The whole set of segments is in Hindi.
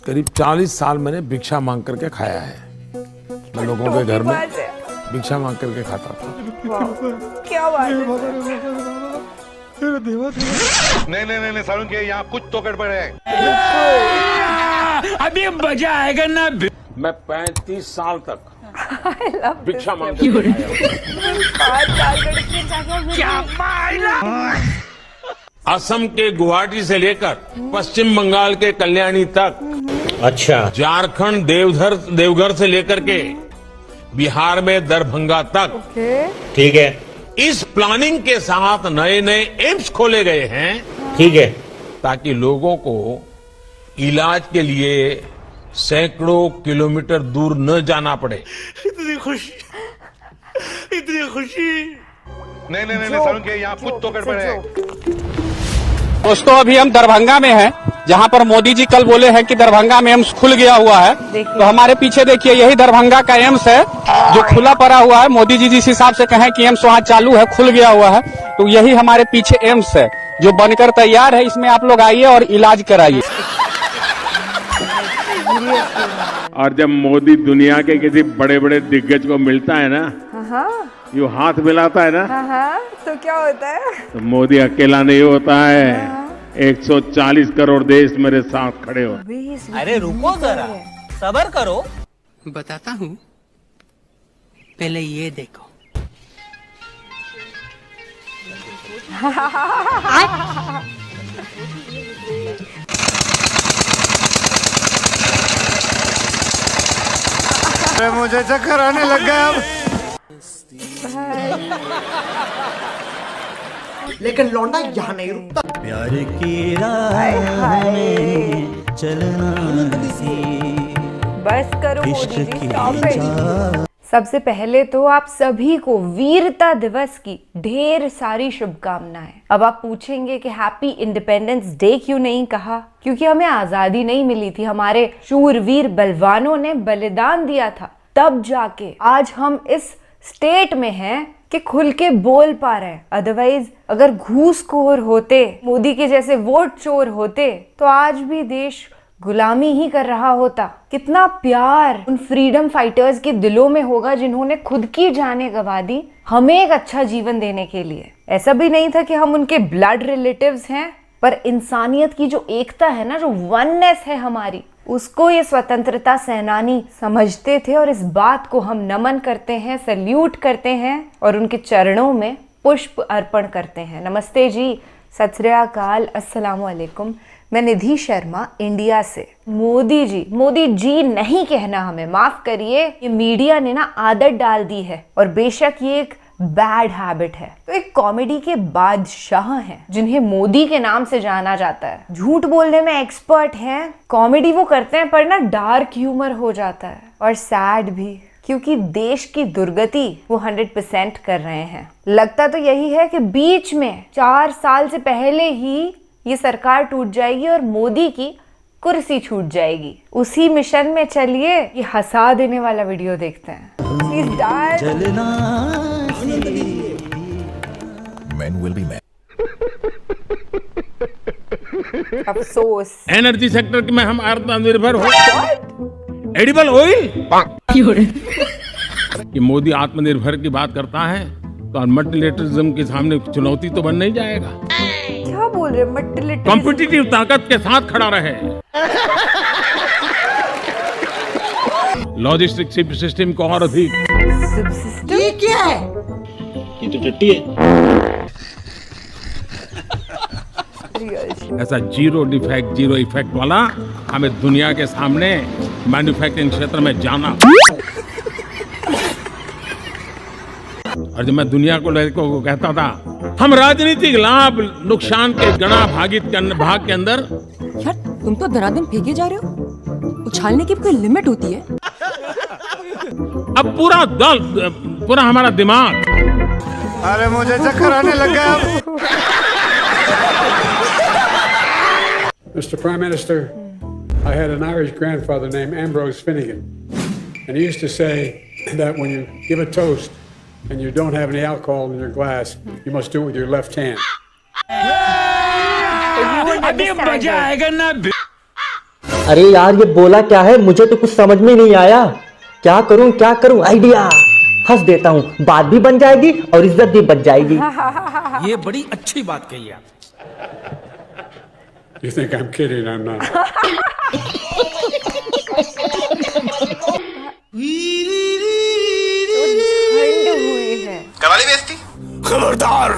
करीब 40 साल मैंने भिक्षा मांग करके खाया है। मैं लोगों के घर में भिक्षा मांग करके खाता था। क्या बात है? नहीं सारुण के यहाँ कुछ तो गड़बड़ है। अभी मजा आएगा ना। मैं 35 साल तक भिक्षा मांग असम के गुवाहाटी से लेकर पश्चिम बंगाल के कल्याणी तक, अच्छा, झारखंड देवघर से लेकर के बिहार में दरभंगा तक, ठीक है, इस प्लानिंग के साथ नए नए एम्स खोले गए हैं, ठीक है, ताकि लोगों को इलाज के लिए सैकड़ों किलोमीटर दूर न जाना पड़े। इतनी खुशी। नहीं सारुण के यहाँ कुछ तो गड़बड़ है। दोस्तों, अभी हम दरभंगा में हैं, जहां पर मोदी जी कल बोले हैं कि दरभंगा में एम्स खुल गया हुआ है। तो हमारे पीछे देखिए, यही दरभंगा का एम्स है जो खुला पड़ा हुआ है। मोदी जी जिस हिसाब से कहें कि एम्स वहां चालू है, खुल गया हुआ है, तो यही हमारे पीछे एम्स है जो बनकर तैयार है। इसमें आप लोग आइए और इलाज कराइए। और जब मोदी दुनिया के किसी बड़े बड़े दिग्गज को मिलता है ना, यो हाथ मिलाता है ना, तो क्या होता है? तो मोदी अकेला नहीं होता है, 140 करोड़ देश मेरे साथ खड़े हो। अरे रुको जरा, सब्र करो, बताता हूँ, पहले ये देखो। मुझे चक्कर आने लग गया अब। लेकिन लौंडा यहाँ नहीं रुकता। प्यार की राह में चलना बस करो मोदी जी, stop it। सबसे पहले तो आप सभी को वीरता दिवस की ढेर सारी शुभकामनाएं। अब आप पूछेंगे कि हैप्पी इंडिपेंडेंस डे क्यों नहीं कहा? क्योंकि हमें आजादी नहीं मिली थी, हमारे शूरवीर बलवानों ने बलिदान दिया था, तब जाके आज हम इस स्टेट में हैं कि खुल के बोल पा रहे हैं। अदरवाइज अगर घूसखोर होते, मोदी के जैसे वोट चोर होते, तो आज भी देश गुलामी ही कर रहा होता। कितना प्यार उन फ्रीडम फाइटर्स के दिलों में होगा जिन्होंने खुद की जानें गंवा दी हमें एक अच्छा जीवन देने के लिए। ऐसा भी नहीं था कि हम उनके ब्लड रिलेटिव्स हैं, पर इंसानियत की जो एकता है ना, जो वननेस है हमारी, उसको ये स्वतंत्रता सेनानी समझते थे। और इस बात को हम नमन करते हैं, सल्यूट करते हैं और उनके चरणों में पुष्प अर्पण करते हैं। नमस्ते जी, सत श्री अकाल, अस्सलाम वालेकुम। मैं निधि शर्मा, इंडिया से। मोदी जी नहीं कहना हमें, माफ करिए, ये मीडिया ने ना आदत डाल दी है और बेशक ये एक बैड हैबिट है। तो एक कॉमेडी के बादशाह हैं जिन्हें मोदी के नाम से जाना जाता है, झूठ बोलने में एक्सपर्ट हैं। कॉमेडी वो करते हैं पर ना डार्क ह्यूमर हो जाता है और सैड भी, क्योंकि देश की दुर्गति वो 100% कर रहे हैं। लगता तो यही है कि बीच में 4 साल से पहले ही ये सरकार टूट जाएगी और मोदी की कुर्सी छूट जाएगी। उसी मिशन में चलिए ये हंसा देने वाला वीडियो देखते हैं। चलना Men will be men. अफसोस। एनर्जी सेक्टर में हम आत्मनिर्भर हो, एडिबल ऑयल। कि मोदी आत्मनिर्भर की बात करता है तो मल्टीलेटरिज्म के सामने चुनौती तो बन नहीं जाएगा। क्या बोल रहे? मल्टीलेटरिज्म कॉम्पिटिटिव ताकत के साथ खड़ा रहे। लॉजिस्टिक सिस्टम को और अधिक। ये क्या है? ये तो टट्टी है। ऐसा जीरो डिफेक्ट जीरो इफेक्ट वाला हमें दुनिया के सामने मैन्युफैक्चरिंग क्षेत्र में जाना। और जब मैं दुनिया को कहता था हम राजनीतिक लाभ नुकसान के गणा भाग के अंदर। यार तुम तो धनाधन फेंके जा रहे हो, उछालने की कोई लिमिट होती है। अब पूरा हमारा दिमाग। अरे मुझे चक्कर आने लग गया अब। Mr. Prime Minister, I had an Irish grandfather named Ambrose Finnegan, and he used to say that when you give a toast and you don't have any alcohol in your glass, you must do it with your left hand. अभी मजा आएगा ना। अरे यार ये बोला क्या है, मुझे तो कुछ समझ में नहीं आया। क्या करूं आइडिया। हंस देता हूँ, बात भी बन जाएगी और इज्जत भी बच जाएगी। ये बड़ी अच्छी बात कही आप। You think I'm kidding? I'm not. करवा ली बेइज्जती? खबरदार,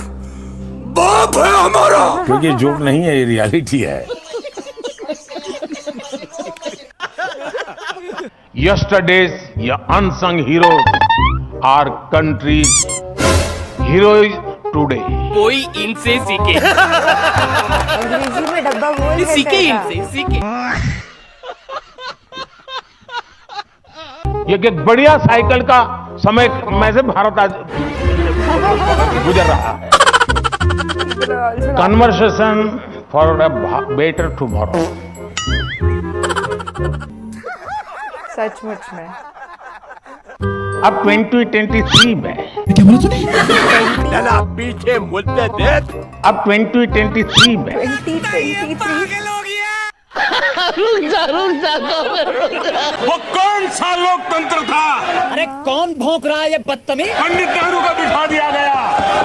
बाप है हमारा। क्योंकि जोक नहीं है, ये रियलिटी है। Yesterday's unsung heroes are country's heroes today. कोई इनसे सीखे। अंग्रेजी में डब्बा बोल सीखे इनसे, सीखे। ये एक बढ़िया साइकिल का समय में से भारत आज गुजर रहा है। Conversation for a better tomorrow. सचमुच में अब 2023 में क्या बोला तूने? लला पीछे मुद्दे देख। अब 2023 में 2023 वो कौन सा लोकतंत्र था? अरे कौन भौंक रहा है ये बदतमीज? पंडित नेहरू को बिठा दिया गया।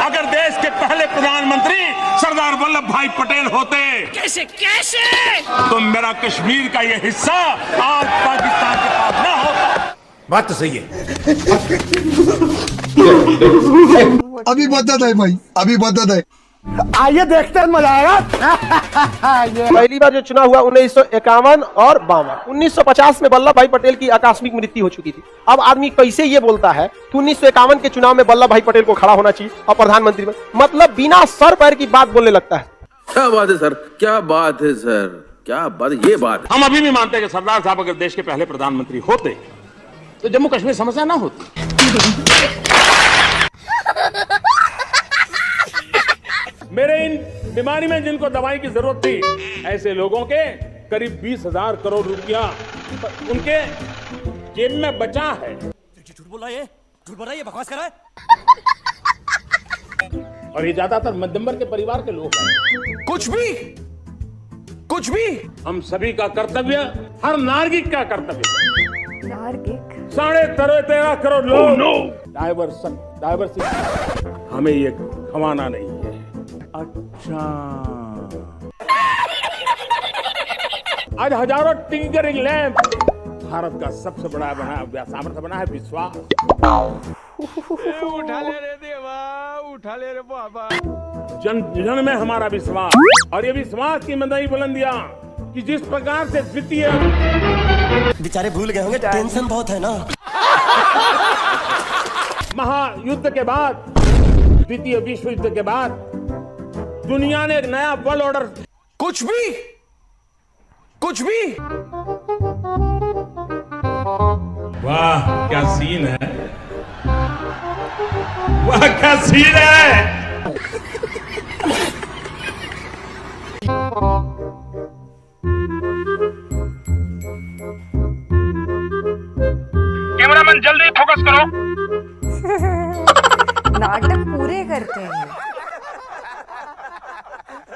अगर देश के पहले प्रधानमंत्री सरदार वल्लभ भाई पटेल होते, कैसे कैसे तो मेरा कश्मीर का ये हिस्सा आज पाकिस्तान के पास न होता। बात तो सही है। अभी बदत है भाई, अभी बदत है। आइए देखते हैं मजा आएगा। पहली बार जो चुनाव हुआ 1951 और 52। 1950 में वल्लभ भाई पटेल की आकस्मिक मृत्यु हो चुकी थी। अब आदमी कैसे ये बोलता है कि 1951 के चुनाव में वल्लभ भाई पटेल को खड़ा होना चाहिए और प्रधानमंत्री में, मतलब बिना सर पैर की बात बोलने लगता है। क्या बात है सर, क्या बात है सर, क्या बात, ये बात। हम अभी भी मानते हैं कि सरदार साहब अगर देश के पहले प्रधानमंत्री होते तो जम्मू कश्मीर समस्या ना होती। मेरे इन बीमारी में जिनको दवाई की जरूरत थी, ऐसे लोगों के करीब 20,000 करोड़ रुपया उनके जेब में बचा है। झूठ बोल रहा है, झूठ बोल रहा है, बकवास कर रहा है। और ये ज्यादातर मध्यम वर्ग के परिवार के लोग हैं। कुछ भी हम सभी का कर्तव्य, हर नागरिक का कर्तव्य, नागरिक 13.5 करोड़ लोग डाइवर्सिटी, हमें ये खवाना नहीं है। अच्छा, आज हजारों टिंकरिंग लैंप, भारत का सबसे बड़ा सामर्थ्य बना है विश्वास। उठा ले रे देवा, उठा ले रे बाबा। जन जन में हमारा विश्वास, और ये विश्वास की मदई बुलंदियां कि जिस प्रकार से द्वितीय, बेचारे भूल गए होंगे, टेंशन बहुत है ना। महायुद्ध के बाद, द्वितीय विश्व युद्ध के बाद दुनिया ने एक नया वर्ल्ड ऑर्डर, कुछ भी वाह क्या सीन है, वाह क्या सीन है। कैमरामैन जल्दी फोकस करो। नाटक पूरे करते हैं।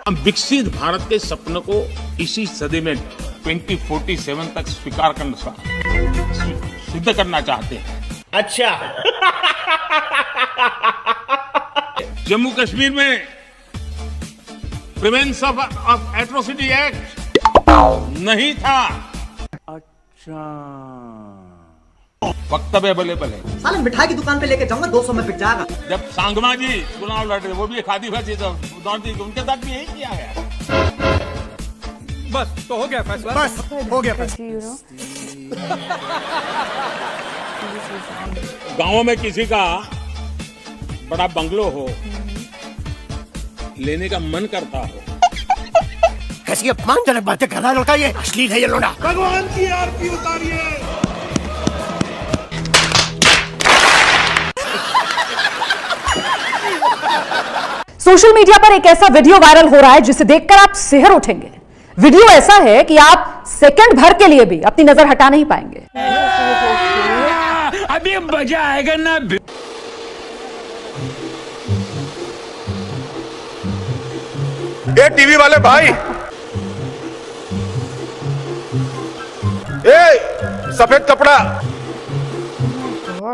हम विकसित भारत के सपने को इसी सदी में 2047 तक स्वीकार करना, सिद्ध करना चाहते हैं। अच्छा। जम्मू कश्मीर में प्रिवेंशन ऑफ एट्रोसिटी एक्ट नहीं था। अच्छा, वक्तव्य अवेलेबल है। साले मिठाई की दुकान पे लेके जाऊंगा, 200 में बिक जाएगा। जब सांगमा जी चुनाव लड़ रहे, वो भी एक आदिवासी उनके साथ भी यही किया है। बस तो हो गया फैसला, बस हो गया फैसला। गांव में किसी का बड़ा बंगलो हो, लेने का मन करता हो, कैसी अपमानजनक बातें कर रहा है लड़का, ये अश्लील है ये लोड़ा। भगवान की आरती उतारिए। सोशल मीडिया पर एक ऐसा वीडियो वायरल हो रहा है जिसे देखकर आप सिहर उठेंगे। वीडियो ऐसा है कि आप सेकंड भर के लिए भी अपनी नजर हटा नहीं पाएंगे। अभी मजा आएगा ना। ये टीवी वाले भाई, सफेद कपड़ा।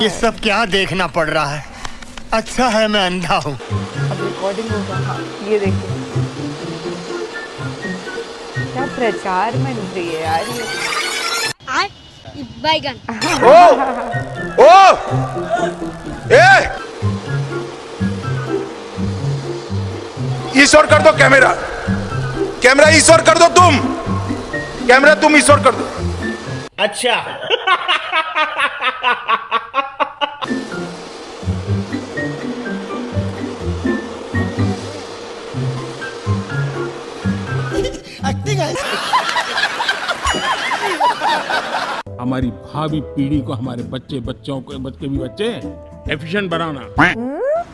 ये सब क्या देखना पड़ रहा है? अच्छा है मैं अंधा हूँ। अब रिकॉर्डिंग होगा। हाँ, ये देखिए क्या प्रचार मंत्री है यार ये। बैगन। ओ ईश्वर कर दो कैमरा, कैमरा ईश्वर कर दो, तुम कैमरा तुम ईश्वर कर दो। अच्छा हमारी भावी पीढ़ी को, हमारे बच्चे बच्चों को, बच्चे भी बच्चे एफिशिएंट बनाना।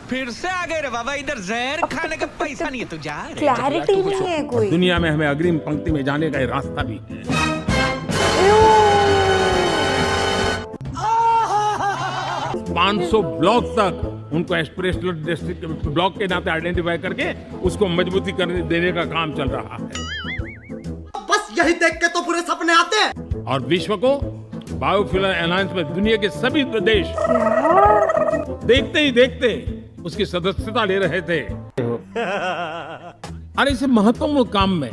फिर से आ गए रे बाबा, इधर जहर खाने का पैसा नहीं है तो जा रे। क्लैरिटी नहीं है कोई। दुनिया में हमें अग्रिम पंक्ति में जाने का रास्ता भी है। 500 ब्लॉक तक उनको एस्पिरेशनल डिस्ट्रिक्ट ब्लॉक के नाते आइडेंटिफाई करके उसको मजबूती करने देने का काम चल रहा है। बस यही देख के तो पूरे सपने आते हैं। और विश्व को बायोफ्यूल अलायंस में दुनिया के सभी देश देखते ही देखते उसकी सदस्यता ले रहे थे। और इस महत्वपूर्ण काम में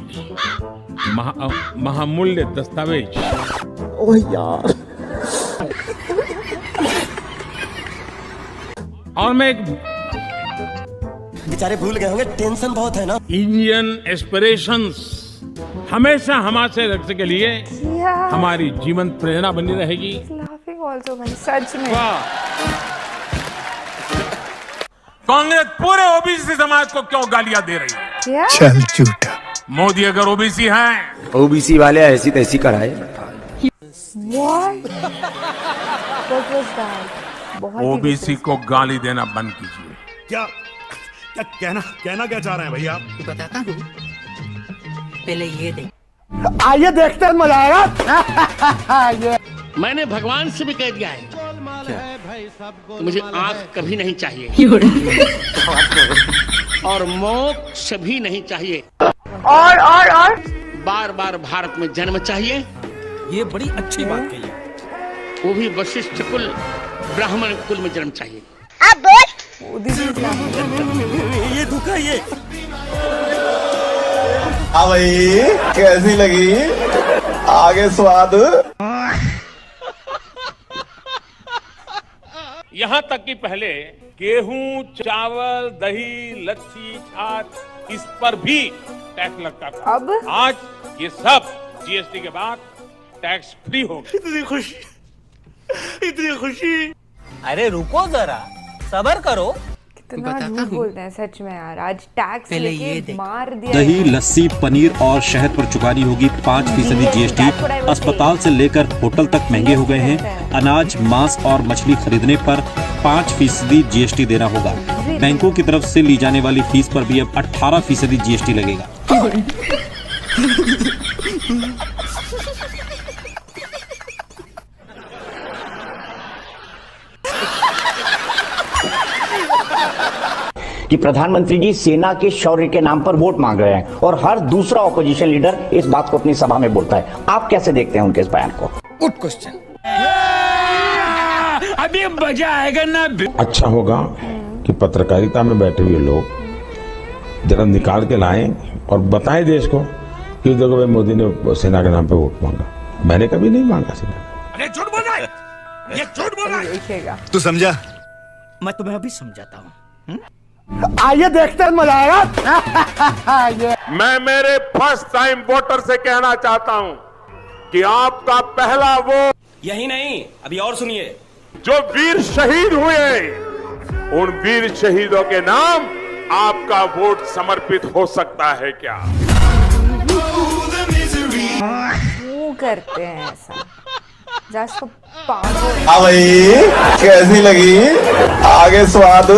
महामूल्य दस्तावेज। ओह यार। और मैं एक बेचारे भूल गए होंगे, टेंशन बहुत है ना। इंडियन एस्पिरेशंस हमेशा हमारे लक्ष्य के लिए हमारी जीवन प्रेरणा बनी रहेगी। सच में कांग्रेस पूरे ओबीसी समाज को क्यों गालियां दे रही है? चल झूठा। मोदी अगर ओबीसी हैं, ओबीसी वाले ऐसी तैसी कराए। ओबीसी को गाली देना बंद कीजिए। क्या क्या कहना क्या चाह रहे हैं भैया? बताता हूँ, पहले ये देख। आइए देखते हैं, मजा आएगा। मैंने भगवान से भी कह दिया है कि मुझे आंख कभी नहीं चाहिए और मोक्ष भी नहीं चाहिए, और बार बार भारत में जन्म चाहिए। ये बड़ी अच्छी बात कही है। वो भी वशिष्ठ कुल ब्राह्मण कुल में जन्म चाहिए। ये धोखा ये। हाँ भाई, कैसी लगी? आगे स्वाद। यहाँ तक कि पहले गेहूं, चावल, दही, लस्सी, छाछ, इस पर भी टैक्स लगता था। अब आज ये सब जीएसटी के बाद टैक्स फ्री हो गया। इतनी खुशी, इतनी खुशी। अरे रुको जरा, सब्र करो। कितना झूठ बोलते हैं सच में यार। आज टैक्स लेके मार दिया। दही, लस्सी, पनीर और शहद पर चुकानी होगी 5% जीएसटी। अस्पताल से लेकर होटल तक महंगे हो गए हैं। अनाज, मांस और मछली खरीदने पर 5% जीएसटी देना होगा। बैंकों की तरफ से ली जाने वाली फीस पर भी अब 18% जीएसटी लगेगा। कि प्रधानमंत्री जी सेना के शौर्य के नाम पर वोट मांग रहे हैं और हर दूसरा ऑपोजिशन लीडर इस बात को अपनी सभा में बोलता है। आप कैसे देखते हैं उनके इस बयान को? Good question. अभी मजा आएगा ना। अच्छा होगा कि पत्रकारिता में बैठे हुए लोग जरा निकाल के लाएं और बताएं देश को कि देखो भाई, मोदी ने सेना के नाम पे वोट मांगा। मैंने कभी नहीं मांगा सेना। अरे झूठ बोल रहा है, ये झूठ बोल रहा है। देखिएगा, तू समझा? मैं तुम्हें अभी समझाता हूँ। आइए देखते हैं, मजा आएगा। मैं मेरे फर्स्ट टाइम वोटर से कहना चाहता हूं कि आपका पहला वोट, यही नहीं, अभी और सुनिए, जो वीर शहीद हुए, उन वीर शहीदों के नाम आपका वोट समर्पित हो सकता है क्या? वो करते हैं ऐसा। जस्ट पागल। हाँ भाई, कैसी लगी? आगे स्वाद।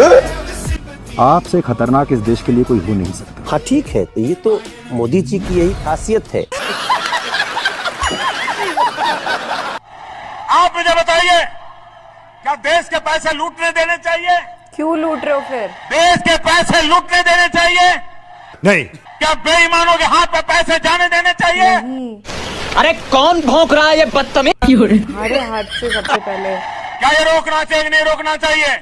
आपसे खतरनाक इस देश के लिए कोई हो नहीं सकता। हाँ ठीक है, तो ये तो मोदी जी की यही खासियत है। आप मुझे बताइए, क्या देश के पैसे लूटने देने चाहिए? क्यों लूट रहे हो फिर? देश के पैसे लूटने देने चाहिए? नहीं। क्या बेईमानों के हाथ में पैसे जाने देने चाहिए? नहीं। अरे कौन भौंक रहा है ये बदतमीज? हमारे हाथ से सबसे पहले क्या ये रोकना चाहिए कि नहीं रोकना चाहिए?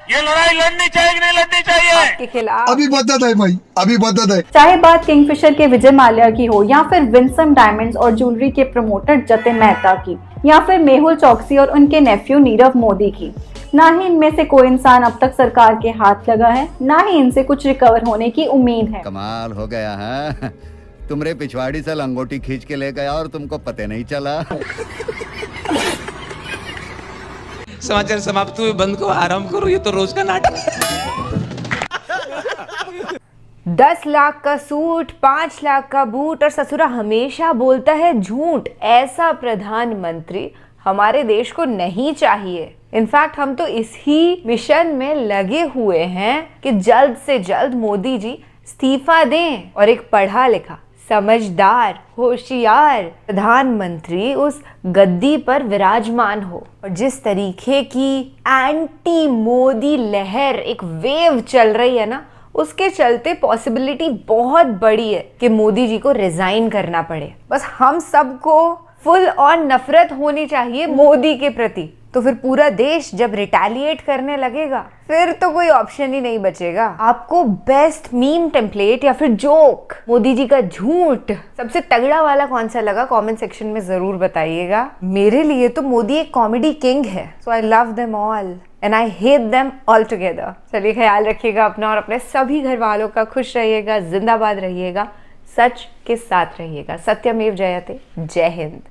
ये लड़ाई लड़नी चाहिए कि नहीं लड़नी चाहिए? के खिलाफ अभी बदत है भाई, अभी बदत है। चाहे बात किंगफिशर के विजय माल्या की हो या फिर विंसम डायमंड्स और ज्वेलरी के प्रमोटर जतिन मेहता की या फिर मेहुल चौकसी और उनके नेफ्यू नीरव मोदी की, ना ही इनमें से कोई इंसान अब तक सरकार के हाथ लगा है, ना ही इनसे कुछ रिकवर होने की उम्मीद है। कमाल हो गया है, तुमरे पिछवाड़ी से लंगोटी खींच के ले गया और तुमको पता नहीं चला। समाचार समाप्त हुए, बंद को आराम करो, ये तो रोज का नाटक। 10 लाख का सूट, 5 लाख का बूट और ससुरा हमेशा बोलता है झूठ। ऐसा प्रधानमंत्री हमारे देश को नहीं चाहिए। इनफैक्ट हम तो इसी मिशन में लगे हुए हैं कि जल्द से जल्द मोदी जी इस्तीफा दें और एक पढ़ा लिखा, समझदार, होशियार प्रधानमंत्री उस गद्दी पर विराजमान हो। और जिस तरीके की एंटी मोदी लहर, एक वेव चल रही है ना, उसके चलते पॉसिबिलिटी बहुत बड़ी है कि मोदी जी को रिजाइन करना पड़े। बस हम सबको फुल ऑन नफरत होनी चाहिए मोदी के प्रति। तो फिर पूरा देश जब रिटेलिएट करने लगेगा, फिर तो कोई ऑप्शन ही नहीं बचेगा। आपको बेस्ट मीम टेम्पलेट या फिर जोक, मोदी जी का झूठ सबसे तगड़ा वाला कौन सा लगा, कमेंट सेक्शन में जरूर बताइएगा। मेरे लिए तो मोदी एक कॉमेडी किंग है, so I love them all and I hate them all together. चलिए ख्याल रखिएगा अपना और अपने सभी घर वालों का। खुश रहिएगा, जिंदाबाद रहिएगा, सच के साथ रहिएगा। सत्यमेव जयते। जय हिंद।